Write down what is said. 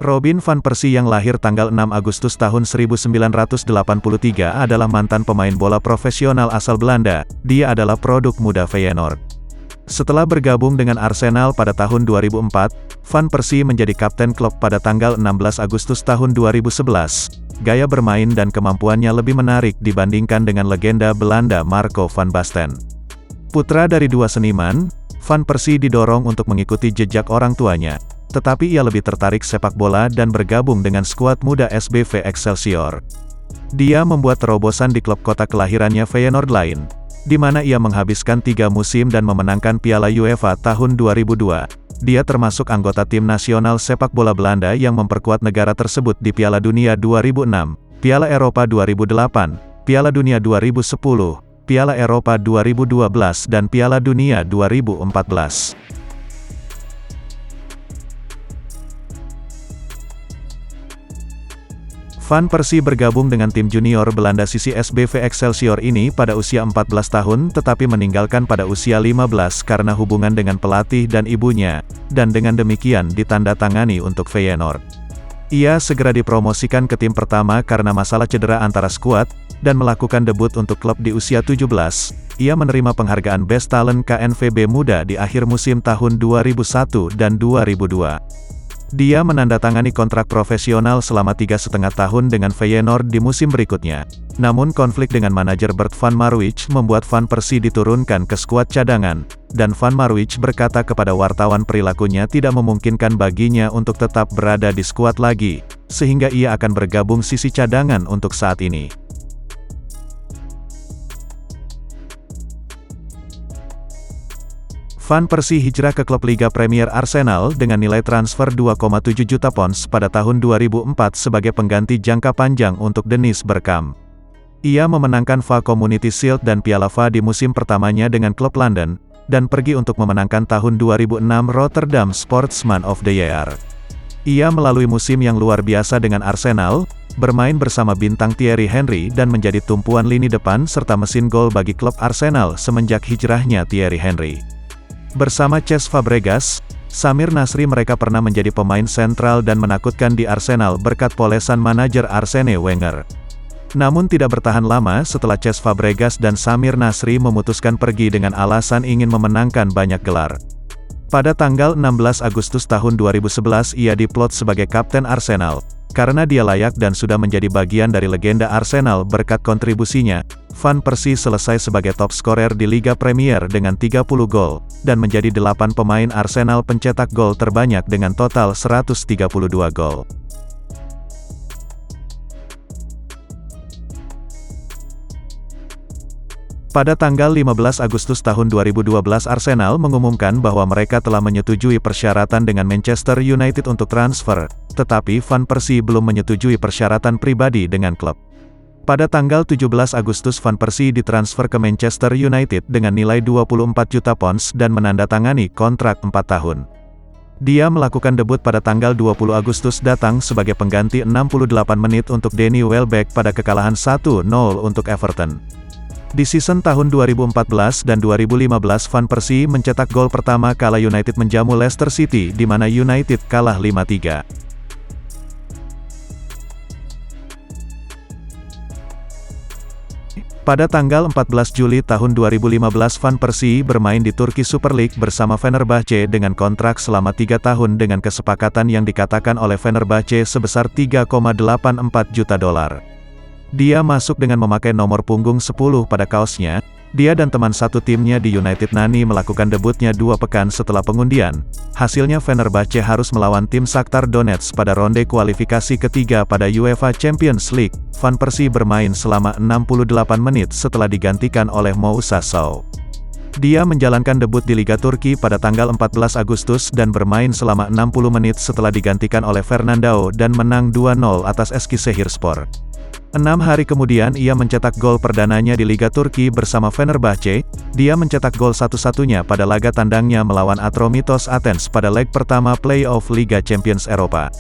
Robin van Persie yang lahir tanggal 6 Agustus tahun 1983 adalah mantan pemain bola profesional asal Belanda. Dia adalah produk muda Feyenoord. Setelah bergabung dengan Arsenal pada tahun 2004, Van Persie menjadi kapten klub pada tanggal 16 Agustus tahun 2011. Gaya bermain dan kemampuannya lebih menarik dibandingkan dengan legenda Belanda Marco van Basten. Putra dari dua seniman, Van Persie didorong untuk mengikuti jejak orang tuanya. Tetapi ia lebih tertarik sepak bola dan bergabung dengan skuad muda SBV Excelsior. Dia membuat terobosan di klub kota kelahirannya Feyenoord lain, di mana ia menghabiskan 3 musim dan memenangkan Piala UEFA tahun 2002. Dia termasuk anggota tim nasional sepak bola Belanda yang memperkuat negara tersebut di Piala Dunia 2006, Piala Eropa 2008, Piala Dunia 2010, Piala Eropa 2012 dan Piala Dunia 2014. Van Persie bergabung dengan tim junior Belanda sisi SBV Excelsior ini pada usia 14 tahun tetapi meninggalkan pada usia 15 karena hubungan dengan pelatih dan ibunya, dan dengan demikian ditandatangani untuk Feyenoord. Ia segera dipromosikan ke tim pertama karena masalah cedera antara skuad, dan melakukan debut untuk klub di usia 17. Ia menerima penghargaan Best Talent KNVB Muda di akhir musim tahun 2001 dan 2002. Dia menandatangani kontrak profesional selama 3,5 tahun dengan Feyenoord di musim berikutnya. Namun konflik dengan manajer Bert van Marwijk membuat Van Persie diturunkan ke skuad cadangan, dan Van Marwijk berkata kepada wartawan perilakunya tidak memungkinkan baginya untuk tetap berada di skuad lagi, sehingga ia akan bergabung sisi cadangan untuk saat ini. Van Persie hijrah ke klub Liga Premier Arsenal dengan nilai transfer 2,7 juta pounds pada tahun 2004 sebagai pengganti jangka panjang untuk Dennis Bergkamp. Ia memenangkan FA Community Shield dan Piala FA di musim pertamanya dengan klub London, dan pergi untuk memenangkan tahun 2006 Rotterdam Sportsman of the Year. Ia melalui musim yang luar biasa dengan Arsenal, bermain bersama bintang Thierry Henry dan menjadi tumpuan lini depan serta mesin gol bagi klub Arsenal semenjak hijrahnya Thierry Henry. Bersama Cesc Fabregas, Samir Nasri mereka pernah menjadi pemain sentral dan menakutkan di Arsenal berkat polesan manajer Arsene Wenger. Namun tidak bertahan lama setelah Cesc Fabregas dan Samir Nasri memutuskan pergi dengan alasan ingin memenangkan banyak gelar. Pada tanggal 16 Agustus tahun 2011 ia diplot sebagai kapten Arsenal, karena dia layak dan sudah menjadi bagian dari legenda Arsenal berkat kontribusinya. Van Persie selesai sebagai top skorer di Liga Premier dengan 30 gol, dan menjadi 8 pemain Arsenal pencetak gol terbanyak dengan total 132 gol. Pada tanggal 15 Agustus tahun 2012 Arsenal mengumumkan bahwa mereka telah menyetujui persyaratan dengan Manchester United untuk transfer, tetapi Van Persie belum menyetujui persyaratan pribadi dengan klub. Pada tanggal 17 Agustus Van Persie ditransfer ke Manchester United dengan nilai 24 juta pounds dan menandatangani kontrak 4 tahun. Dia melakukan debut pada tanggal 20 Agustus datang sebagai pengganti 68 menit untuk Danny Welbeck pada kekalahan 1-0 untuk Everton. Di season tahun 2014 dan 2015 Van Persie mencetak gol pertama kala United menjamu Leicester City di mana United kalah 5-3. Pada tanggal 14 Juli tahun 2015 Van Persie bermain di Turki Super League bersama Fenerbahce dengan kontrak selama 3 tahun dengan kesepakatan yang dikatakan oleh Fenerbahce sebesar $3,84 juta. Dia masuk dengan memakai nomor punggung 10 pada kaosnya. Dia dan teman satu timnya di United Nani melakukan debutnya 2 pekan setelah pengundian. Hasilnya Fenerbahce harus melawan tim Shakhtar Donetsk pada ronde kualifikasi ketiga pada UEFA Champions League. Van Persie bermain selama 68 menit setelah digantikan oleh Moussa Sow. Dia menjalankan debut di Liga Turki pada tanggal 14 Agustus dan bermain selama 60 menit setelah digantikan oleh Fernandao dan menang 2-0 atas Eskişehirspor. 6 hari kemudian ia mencetak gol perdananya di Liga Turki bersama Fenerbahce. Dia mencetak gol satu-satunya pada laga tandangnya melawan Atromitos Athens pada leg pertama play-off Liga Champions Eropa.